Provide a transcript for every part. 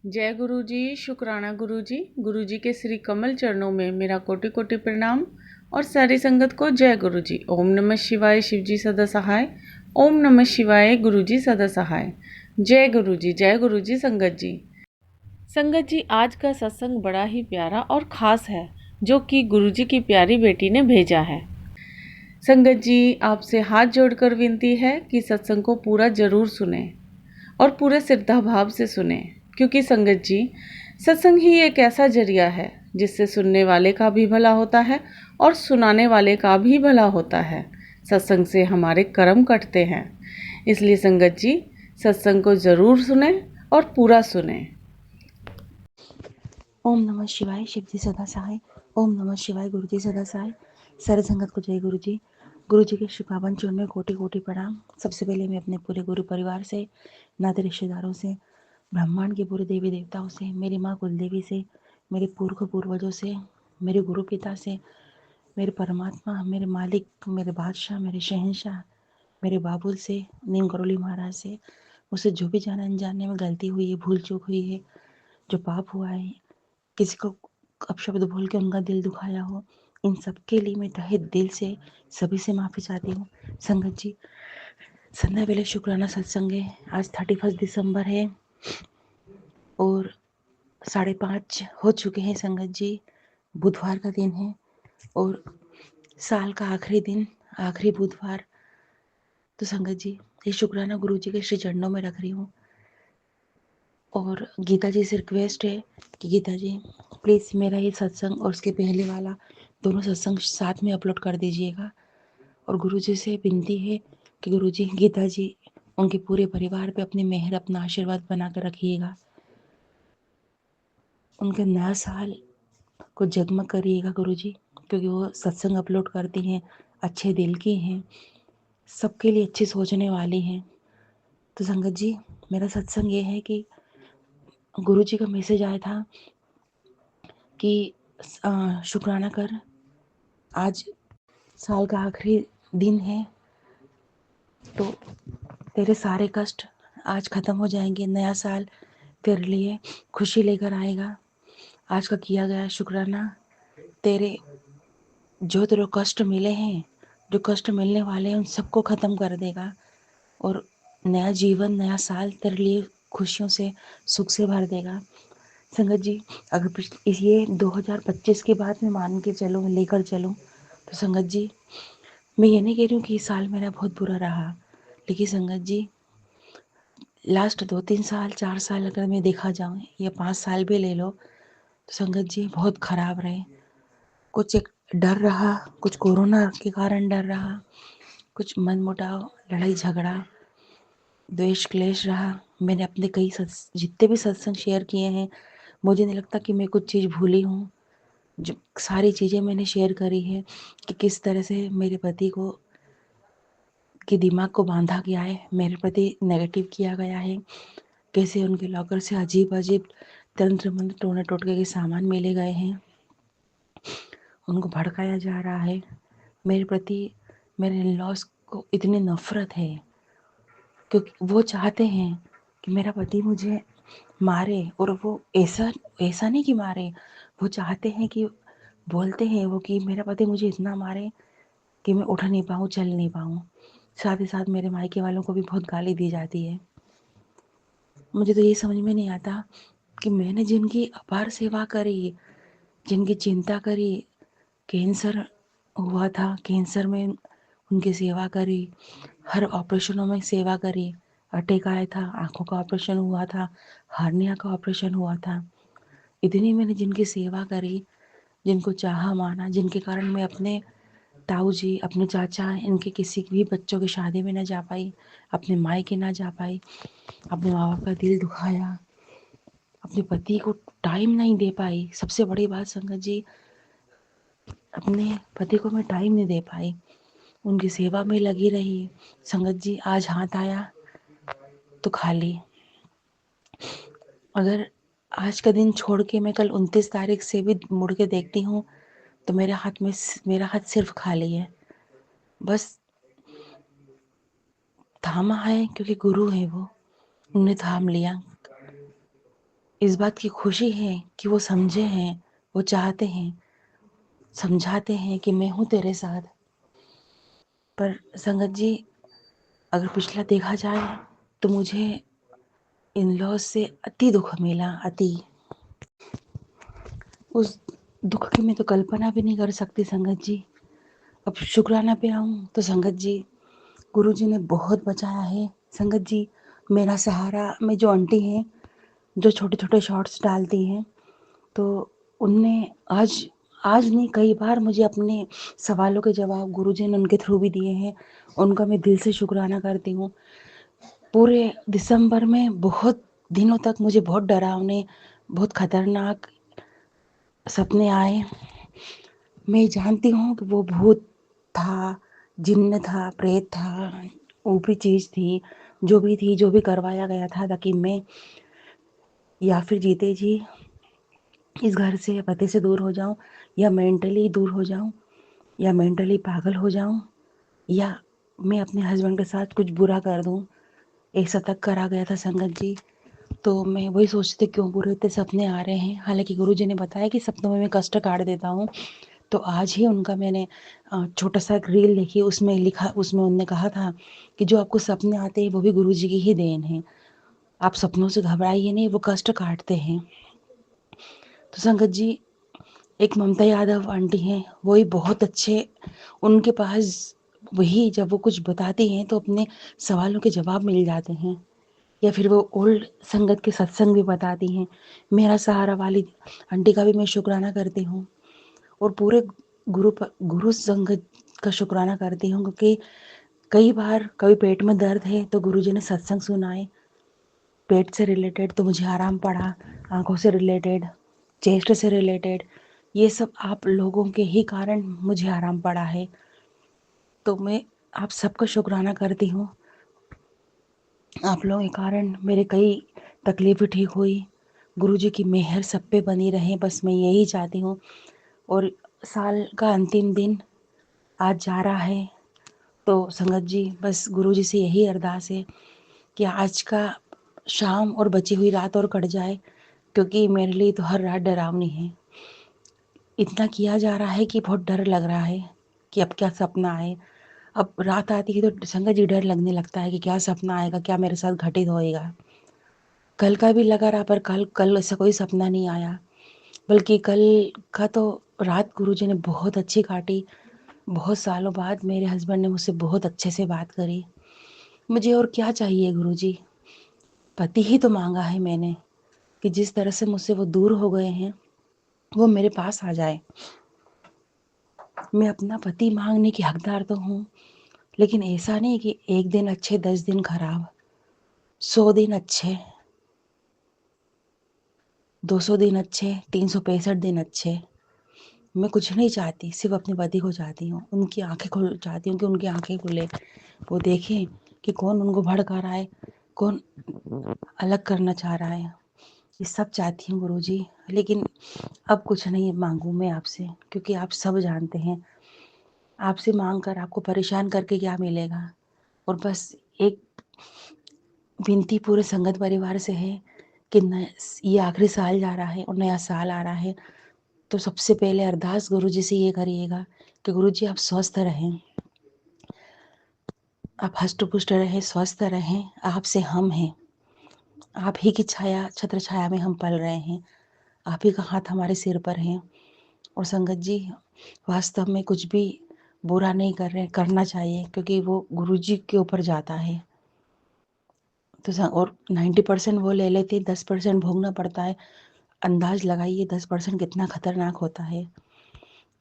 जय गुरु जी, शुक्राना गुरु जी। गुरु जी के श्री कमल चरणों में मेरा कोटि कोटि प्रणाम और सारी संगत को जय गुरु जी। ओम नमः शिवाय, शिव जी सदा सहाय। ओम नमः शिवाय, गुरु जी सदा सहाय। जय गुरु जी, जय गुरु जी। संगत जी, संगत जी, आज का सत्संग बड़ा ही प्यारा और ख़ास है, जो कि गुरु जी की प्यारी बेटी ने भेजा है। संगत जी, आपसे हाथ जोड़कर विनती है कि सत्संग को पूरा जरूर सुने और पूरे श्रद्धा भाव से सुने, क्योंकि संगत जी, सत्संग ही एक ऐसा जरिया है जिससे सुनने वाले का भी भला होता है और सुनाने वाले का भी भला होता है। सत्संग से हमारे कर्म कटते हैं, इसलिए संगत जी, सत्संग को ज़रूर सुने और पूरा सुने। ओम नमः शिवाय, शिव जी सदा सहाय। ओम नमः शिवाय, गुरु जी सदा सहाय। सारे संगत को जय गुरु जी। गुरु जी के शुभावन चरण में कोटि कोटि प्रणाम। सबसे पहले मैं अपने पूरे गुरु परिवार से, नाते रिश्तेदारों से, ब्रह्मांड के पूरे देवी देवताओं से, मेरी माँ कुलदेवी से, मेरे पूर्वजों से, मेरे गुरु पिता से, मेरे परमात्मा, मेरे मालिक, मेरे बादशाह, मेरे शहंशाह, मेरे बाबुल से, नीम करोली महाराज से, मुझसे जो भी जाने अनजाने में गलती हुई है, भूल चूक हुई है, जो पाप हुआ है, किसी को अपशब्द बोल के उनका दिल दुखाया हो, इन सब के लिए मैं तहे दिल से सभी से माफ़ी चाहती हूँ। संगत जी, संध्या वेले शुक्राना सत्संग है। आज 31 दिसंबर है और 5:30 हो चुके हैं। संगत जी, बुधवार का दिन है और साल का आखिरी दिन, आखिरी बुधवार। तो संगत जी, ये शुक्राना गुरु जी के श्री चरणों में रख रही हूँ और गीता जी से रिक्वेस्ट है कि गीता जी प्लीज़ मेरा ये सत्संग और उसके पहले वाला दोनों सत्संग साथ में अपलोड कर दीजिएगा। और गुरु जी से विनती है कि गुरु जी, गीता जी, उनके पूरे परिवार पे अपनी मेहर, अपना आशीर्वाद बना कर रखिएगा। उनके नया साल को जगमग करिएगा गुरु जी, क्योंकि वो सत्संग अपलोड करती हैं, अच्छे दिल की हैं, सबके लिए अच्छी सोचने वाली हैं। तो संगत जी, मेरा सत्संग ये है कि गुरु जी का मैसेज आया था कि शुक्राना कर, आज साल का आखिरी दिन है, तो तेरे सारे कष्ट आज ख़त्म हो जाएंगे। नया साल तेरे लिए खुशी लेकर आएगा। आज का किया गया शुक्राना तेरे जो तेरे कष्ट मिले हैं, जो कष्ट मिलने वाले हैं, उन सबको ख़त्म कर देगा और नया जीवन, नया साल तेरे लिए खुशियों से, सुख से भर देगा। संगत जी, अगर ये 2025 की बात मैं मान के चलूँ, लेकर चलूँ, तो संगत जी, मैं ये नहीं कह रही हूँ कि साल मेरा बहुत बुरा रहा, लेकिन संगत जी, लास्ट 2-3 साल, 4 साल अगर मैं देखा जाऊँ या 5 साल भी ले लो, तो संगत जी बहुत ख़राब रहे। कुछ एक डर रहा, कुछ कोरोना के कारण डर रहा, कुछ मनमुटाव, लड़ाई झगड़ा, द्वेष क्लेश रहा। मैंने अपने जितने भी सत्संग शेयर किए हैं, मुझे नहीं लगता कि मैं कुछ चीज़ भूली हूँ। जो सारी चीज़ें मैंने शेयर करी है कि किस तरह से मेरे पति को के दिमाग को बांधा गया है, मेरे प्रति नेगेटिव किया गया है, कैसे उनके लॉकर से अजीब अजीब तंत्र मंत्र, टोने टोटके के सामान मिले गए हैं, उनको भड़काया जा रहा है। मेरे प्रति, मेरे इन-लॉज़ को इतनी नफ़रत है, क्योंकि वो चाहते हैं कि मेरा पति मुझे मारे, और वो ऐसा ऐसा नहीं कि मारे, वो चाहते हैं कि, बोलते हैं वो कि मेरा पति मुझे इतना मारे कि मैं उठ नहीं पाऊँ, चल नहीं पाऊँ। साथ ही साथ मेरे मायके वालों को भी बहुत गाली दी जाती है। मुझे तो ये समझ में नहीं आता कि मैंने जिनकी अपार सेवा करी, जिनकी चिंता करी, कैंसर हुआ था, कैंसर में उनकी सेवा करी, हर ऑपरेशनों में सेवा करी, अटैक आया था, आँखों का ऑपरेशन हुआ था, हार्निया का ऑपरेशन हुआ था, इतनी मैंने जिनकी सेवा करी, जिनको चाहा माना, जिनके कारण मैं अपने ताऊ जी, अपने चाचा, इनके किसी भी बच्चों की शादी में ना जा पाई, अपने मायके ना जा पाई, अपने माँ बाप का दिल दुखाया, अपने पति को टाइम नहीं दे पाई। सबसे बड़ी बात संगत जी, अपने पति को मैं टाइम नहीं दे पाई, उनकी सेवा में लगी रही। संगत जी, आज हाथ आया तो खाली। अगर आज का दिन छोड़ के मैं कल 29 तारीख से भी मुड़ के देखती हूँ, तो मेरा हाथ सिर्फ खाली है। बस थामा है क्योंकि गुरु है वो, उन्होंने थाम लिया। इस बात की खुशी है कि वो समझे हैं, वो चाहते हैं, समझाते हैं कि मैं हूँ तेरे साथ। पर संगत जी, अगर पिछला देखा जाए तो मुझे इन लॉज से अति दुख मिला, अति। उस दुख की मैं तो कल्पना भी नहीं कर सकती संगत जी। अब शुक्राना पे आऊँ तो संगत जी, गुरुजी ने बहुत बचाया है। संगत जी, मेरा सहारा में जो आंटी हैं, जो छोटे छोटे शॉर्ट्स डालती हैं, तो उनने आज आज नहीं कई बार मुझे अपने सवालों के जवाब गुरुजी ने उनके थ्रू भी दिए हैं। उनका मैं दिल से शुक्राना करती हूँ। पूरे दिसंबर में बहुत दिनों तक मुझे बहुत डरावने, बहुत खतरनाक सपने आए। मैं जानती हूँ कि वो भूत था, जिन्न था, प्रेत था, ऊपरी चीज़ थी, जो भी थी, जो भी करवाया गया था ताकि मैं या फिर जीते जी इस घर से, पति से दूर हो जाऊं, या मेंटली दूर हो जाऊं, या मेंटली पागल हो जाऊं, या मैं अपने हस्बैंड के साथ कुछ बुरा कर दूं। एक शतक करा गया था संगत जी। तो मैं वही सोचती क्यों बुरे इतने सपने आ रहे हैं। हालांकि गुरुजी ने बताया कि सपनों में मैं कष्ट काट देता हूँ। तो आज ही उनका मैंने छोटा सा एक रील देखी, उसमें लिखा, उसमें उन्होंने कहा था कि जो आपको सपने आते हैं वो भी गुरुजी की ही देन है। आप सपनों से घबराइए नहीं, वो कष्ट काटते हैं। तो संगत जी, एक ममता यादव आंटी हैं, वही बहुत अच्छे, उनके पास वही जब वो कुछ बताती हैं तो अपने सवालों के जवाब मिल जाते हैं। या फिर वो ओल्ड संगत के सत्संग भी बताती हैं। मेरा सहारा वाली आंटी का भी मैं शुक्राना करती हूँ, और पूरे गुरु संगत का शुक्राना करती हूँ, क्योंकि कई बार कभी पेट में दर्द है तो गुरुजी ने सत्संग सुनाए, पेट से रिलेटेड तो मुझे आराम पड़ा, आंखों से रिलेटेड, चेस्ट से रिलेटेड, ये सब आप लोगों के ही कारण मुझे आराम पड़ा है। तो मैं आप सबका शुक्राना करती हूँ। आप लोगों के कारण मेरे कई तकलीफ़ें ठीक हुई। गुरुजी की मेहर सब पे बनी रहे, बस मैं यही चाहती हूँ। और साल का अंतिम दिन आज जा रहा है, तो संगत जी बस गुरुजी से यही अरदास है कि आज का शाम और बची हुई रात और कट जाए, क्योंकि मेरे लिए तो हर रात डरावनी है। इतना किया जा रहा है कि बहुत डर लग रहा है कि अब क्या सपना आए। अब रात आती है तो संगत जी डर लगने लगता है कि क्या सपना आएगा, क्या मेरे साथ घटित होएगा। कल का भी लगा रहा, पर कल कल ऐसा कोई सपना नहीं आया। बल्कि कल का तो रात गुरुजी ने बहुत अच्छी काटी। बहुत सालों बाद मेरे हस्बैंड ने मुझसे बहुत अच्छे से बात करी। मुझे और क्या चाहिए गुरुजी, पति ही तो मांगा है मैंने, कि जिस तरह से मुझसे वो दूर हो गए हैं वो मेरे पास आ जाए। मैं अपना पति मांगने की हकदार तो हूँ, लेकिन ऐसा नहीं कि एक दिन अच्छे 10 दिन खराब, 100 दिन अच्छे, 200 दिन अच्छे, 365 दिन अच्छे। मैं कुछ नहीं चाहती, सिर्फ अपने पति को चाहती हूँ। उनकी आंखें खुल चाहती हूँ कि उनकी आंखें खुले, वो देखें कि कौन उनको भड़का रहा है, कौन अलग करना चाह रहा है। ये सब चाहती हूँ गुरुजी, लेकिन अब कुछ नहीं मांगूँ मैं आपसे, क्योंकि आप सब जानते हैं आपसे मांग कर आपको परेशान करके क्या मिलेगा। और बस एक विनती पूरे संगत परिवार से है कि ये आखिरी साल जा रहा है और नया साल आ रहा है, तो सबसे पहले अरदास गुरुजी से ये करिएगा कि गुरुजी आप स्वस्थ रहें, आप हष्ट पुष्ट रहें, स्वस्थ रहें। आपसे हम हैं, आप ही की छाया, छत्र छाया में हम पल रहे हैं, आप ही का हाथ हमारे सिर पर है। और संगत जी, वास्तव में कुछ भी बुरा नहीं कर रहे, करना चाहिए, क्योंकि वो गुरुजी के ऊपर जाता है। तो और 90% वो ले लेते, 10% भोगना पड़ता है। अंदाज लगाइए 10% कितना खतरनाक होता है।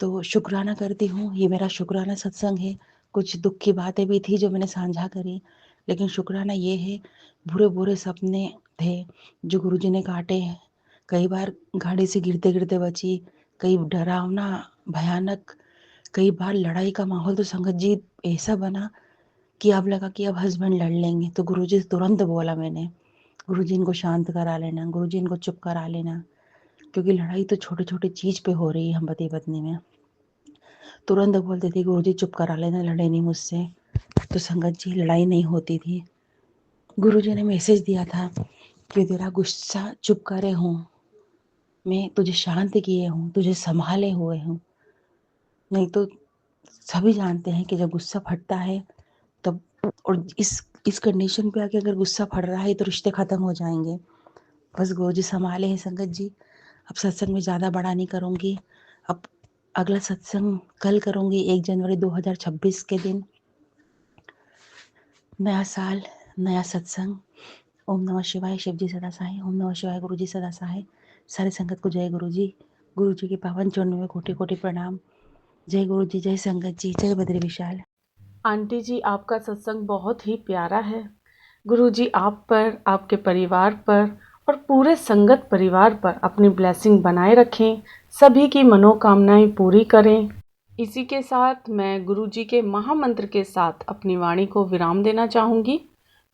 तो शुक्राना करती हूँ, ये मेरा शुक्राना सत्संग है। कुछ दुख की बातें भी थी जो मैंने साझा करी, लेकिन शुक्राना ये है, बुरे बुरे सपने थे जो गुरुजी ने काटे हैं। कई बार गाड़ी से गिरते गिरते बची, कई डरावना भयानक, कई बार लड़ाई का माहौल तो संगत जी ऐसा बना कि अब लगा कि अब हस्बैंड लड़ लेंगे। तो गुरुजी से तुरंत बोला मैंने, गुरुजी इनको शांत करा लेना, गुरुजी इनको चुप करा लेना, क्योंकि लड़ाई तो छोटे छोटे चीज़ पे हो रही है हम पति पत्नी में। तुरंत बोलते थे गुरुजी चुप करा लेना, लड़े नहीं मुझसे। तो संगत जी लड़ाई नहीं होती थी। गुरुजी ने मैसेज दिया था कि तेरा गुस्सा चुप करे हूँ, मैं तुझे शांत किए हूँ, तुझे संभाले हुए हूँ। नहीं तो सभी जानते हैं कि जब गुस्सा फटता है तब, और इस कंडीशन पे आके अगर गुस्सा फट रहा है तो रिश्ते ख़त्म हो जाएंगे। बस गुरुजी संभाले हैं संगत जी। अब सत्संग में ज़्यादा बड़ा नहीं करूँगी। अब अगला सत्संग कल करूँगी 1 जनवरी 2026 के दिन। नया साल, नया सत्संग। ओम नमः शिवाय, शिव जी सदा सहाय। ओम नमः शिवाय, गुरु जी सदा सहाय। सारे संगत को जय गुरु जी। गुरु जी के पावन चरणों में कोटि कोटि प्रणाम। जय गुरु जी, जय संगत जी, जय बद्री विशाल। आंटी जी, आपका सत्संग बहुत ही प्यारा है। गुरुजी आप पर, आपके परिवार पर और पूरे संगत परिवार पर अपनी ब्लेसिंग बनाए रखें, सभी की मनोकामनाएं पूरी करें। इसी के साथ मैं गुरुजी के महामंत्र के साथ अपनी वाणी को विराम देना चाहूँगी।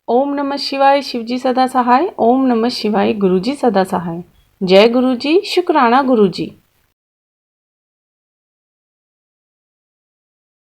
ओम नमः शिवाय, शिवजी सदा सहाय। ओम नमः शिवाय, गुरुजी सदा सहाय। जय गुरुजी, शुक्राना गुरुजी।